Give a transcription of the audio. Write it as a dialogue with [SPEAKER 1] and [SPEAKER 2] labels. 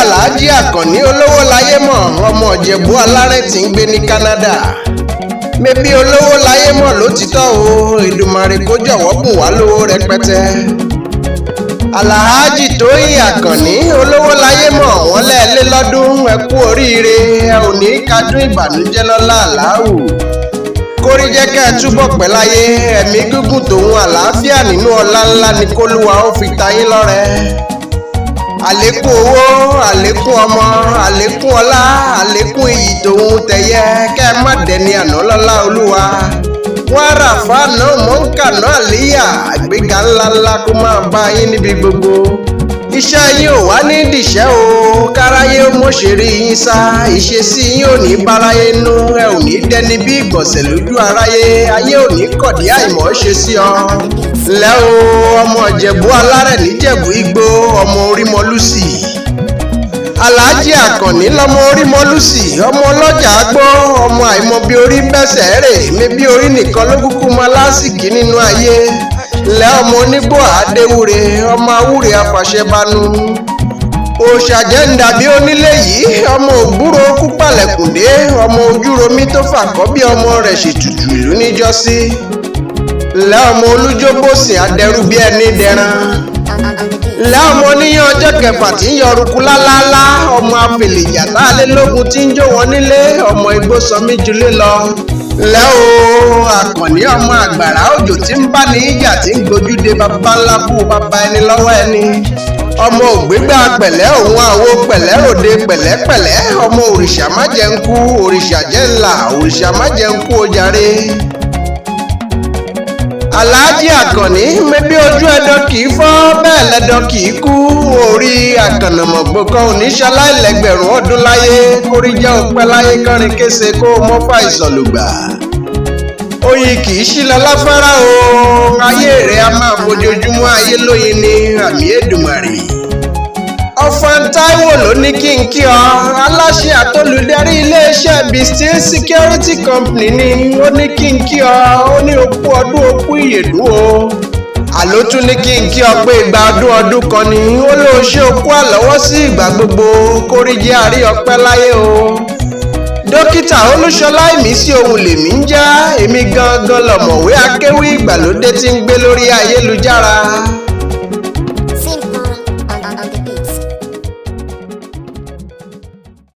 [SPEAKER 1] Alhaji Àkànní olówó láyé mọ̀ ọmọ Ìjèbú alárẹ̀ tí ń gbé ní Canada. Mebí olówó láyé mọ̀ lótìtọ́ o, Èdùmàrè kó jọ̀wọ́ bùn wá lówó rẹpẹtẹ. Alhaji Tóyìn Àkànní olówó láyé mọ̀ wọ́n lẹ́ẹ̀lé lọ́dún ẹ kú oríire ẹ ò ní kájú ìbànújẹ́ lọ́lá Àláhù. Kórí jẹ́ kẹ́ ẹ túbọ̀ pẹ́ láyé ẹ̀mí gígùn tòun àlàáfíà nínú ọlá ńlá ni k'Olúwa ó fi ta yín lọ́rẹ. Àlékún owó, àlékún ọmọ, àlékún ọlá, àlékún iyì tòun tẹ̀yẹ kẹ́ ẹ má dẹni àná lọ́lá Olúwa. Wọ́n àràfà náà mọ́ ń kà náà léyà àgbéga ńláńlá kó máa bá yín níbi gbogbo. Iṣẹ́ yín ò wá ní dìṣẹ́ o, káráyé ó mọ̀ṣẹ̀rí yín sá, ìṣesí yín ò ní báráyé nú, ẹ ò ní dẹni bí ìgbọ̀nsẹ̀ lójú aráyé, ayé ò ní kọ̀dí àìmọ̀ ṣe sí ọ. Ǹlẹ́ o, ọmọ Ìjèbú alárẹ̀ níjẹ̀bú Igbo, ọmọ Orímọlúsì. Alhaji Àkànní lọmọ Orímọlúsì, ọmọ ọlọ́jà gbọ́, ọmọ àìmọ̀ bí orí bẹ́sẹ̀ rè, mebí orí nìkan ló kúkú mọ lásìkí nínú ayé. Ǹlẹ́ ọmọ onígbò àdéwúre, ọmọ awúre afàṣẹbanu. Òṣàjẹ́ ń dàbí onílé yìí, ọmọ ògbúrò kú pàlẹ̀kùndé, ọmọ ojúromi tó fàkọ́ bí ọmọ rẹ̀ ṣètùtù ìlú níjọ́sí. Ǹlẹ́ ọmọ olújóbòsìn adẹrú bí ẹni dẹran. Ǹlẹ́ ọmọ oníyàn ọjọ́ kẹfà tí ń yọrùkú lálálá, ọmọ afèlèjà táálélógún tí ń jó wọn nílé, ọmọ igbó sọmí julé lọ. Ǹlẹ́ o, Àkànní ọmọ àgbàrá òjò tí ń bá ní ìjà tí ń gbójúde bàbá ńlá kú bàbá ẹni lọ́wọ́ ẹni. Ọmọ ògbégbá pẹ̀lẹ́ òun àwo pẹ̀lẹ́ ròde pẹ̀lẹ́pẹ̀lẹ́, ọmọ òrìṣà má jẹ́ ń kú, òrìṣà jẹ́ ńlá, òrìṣà má jẹ́ ń kú o jàre. Alhaji Àkànní mebí ojú ẹdọ kì í fọ́ bẹ́ẹ̀ lẹ́dọ kì í kú, orí àkànnàmọ̀gbò kan oníṣaláìlẹ́gbẹ̀rún ọdún láyé, kórí jẹ́ òpẹ́ láyé kánrin kése kó o mọ́fà ìsọ̀lùgbà. Oyin kì í ṣílọ láfárá o, ayé rẹ̀ a máa fojoojúmọ́ ayé lóyin ni àmì Èdùmàrè. Ọ̀fọ̀n Táíwò ló ní kí n kí ọ, aláṣẹ àtolùdarí iléeṣẹ́ Bistil Security Company ni ó ní kí n kí ọ, ó ní okú ọdún okú ìyèdú o. Àló tún ní kí n kí ọ pé ìgbà ọdún kan ni ó ló ṣe okú àlọ́wọ́ sí ìgbà gbogbo, kórí jẹ́ àrí ọpẹ́ láyé o. Dókítà Olúṣọlá Ìmísí ohun lèmi ń já, èmi gangan lọ̀mọ̀wé akéwì ìgbàlódé tí ń gbé lórí ayélujára.